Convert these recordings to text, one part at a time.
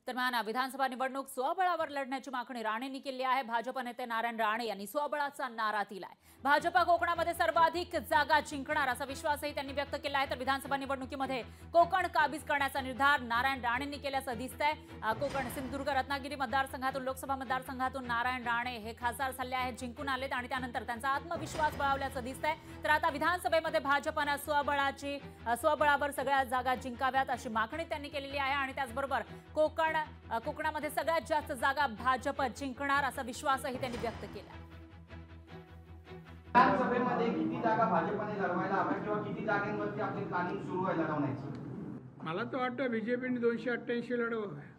दरम्यान विधानसभा निवडणूक स्वबळावर लढण्याची मागणी राणेंनी केली आहे। भाजप नेते नारायण राणे यांनी स्वबळाचा नारा दिलाय। भाजप कोकणामध्ये सर्वाधिक जागा जिंकणार असा विश्वासही त्यांनी व्यक्त केला आहे। तर विधानसभा निवडणुकीमध्ये कोकण काबीज करण्याचा निर्धार नारायण राणेंनी केल्याचं दिसतंय। कोकण, सिंधुदुर्ग, रत्नागिरी मतदारसंघातून, लोकसभा मतदारसंघातून नारायण राणे हे खासदार झाले आहेत, जिंकून आलेत आणि त्यानंतर त्यांचा आत्मविश्वास बळावल्याचं दिसतंय। तर आता विधानसभेमध्ये भाजपने स्वबळावर सगळ्या जागा जिंकाव्यात अशी मागणी त्यांनी केलेली आहे आणि त्याचबरोबर कोकणामध्ये सगळ्यात जास्त जागा भाजप जिंकणार असा विश्वासही त्यांनी व्यक्त केला। विधानसभेमध्ये किती जागा भाजपने लढवायला हव्या किंवा किती जागांवरती आपली प्लॅनिंग सुरू आहे लढवण्याची? मला तर वाटतं बीजेपीने 288 लढवावं।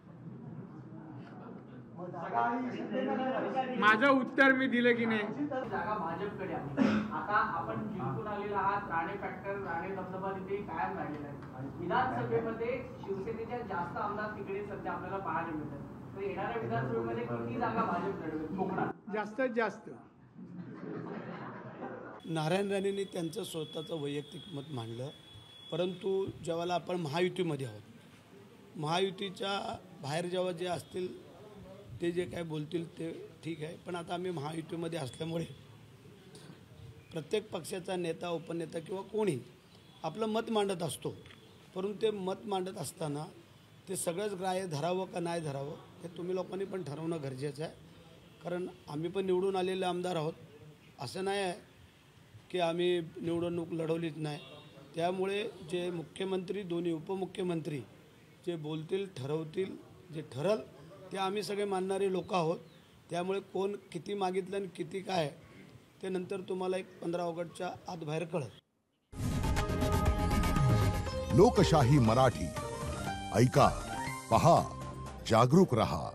माझं उत्तर मी दिलं की नाही? जागा भाजपकडे आहे। आता आपण जिंकून आलेला आहात, राणे फॅक्टर, राणे दबदबा तिथे कायम राहिलेला आहे। विधानसभेमध्ये शिवसेनेच्या जास्त आमदार तिकडे सध्या आपल्याला पाहायला मिळतात। तर येणाऱ्या विधानसभेमध्ये किती जागा भाजप लढवेल कोकणात? जास्तीत जास्त नारायण राणेंनी त्यांचं स्वतःचं वैयक्तिक मत मांडलं, परंतु जेव्हा आपण महायुतीमध्ये आहोत, महायुतीच्या बाहेर जेव्हा जे असतील ते जे काय बोलतील ते ठीक आहे, पण आता आम्ही महायुतीमध्ये असल्यामुळे प्रत्येक पक्षाचा नेता, उपनेता किंवा कोणी आपलं मत मांडत असतो, परंतु ते मत मांडत असताना ते सगळंच ग्राह्य धरावं का नाही धरावं हे तुम्ही लोकांनी पण ठरवणं गरजेचं आहे। कारण आम्ही पण निवडून आलेले आमदार आहोत, असं नाही आहे की आम्ही निवडणूक लढवलीच नाही। त्यामुळे जे मुख्यमंत्री, दोन्ही उपमुख्यमंत्री जे बोलतील, ठरवतील, जे ठरल ते आम्ही सगळे मानणारे लोक आहोत। त्यामुळे कोण किती मागितलं आणि किती काय ते नंतर तुम्हाला एक 15 ऑगस्टच्या आत बाहेर कळत। लोकशाही मराठी ऐका, पहा, जागरूक रहा।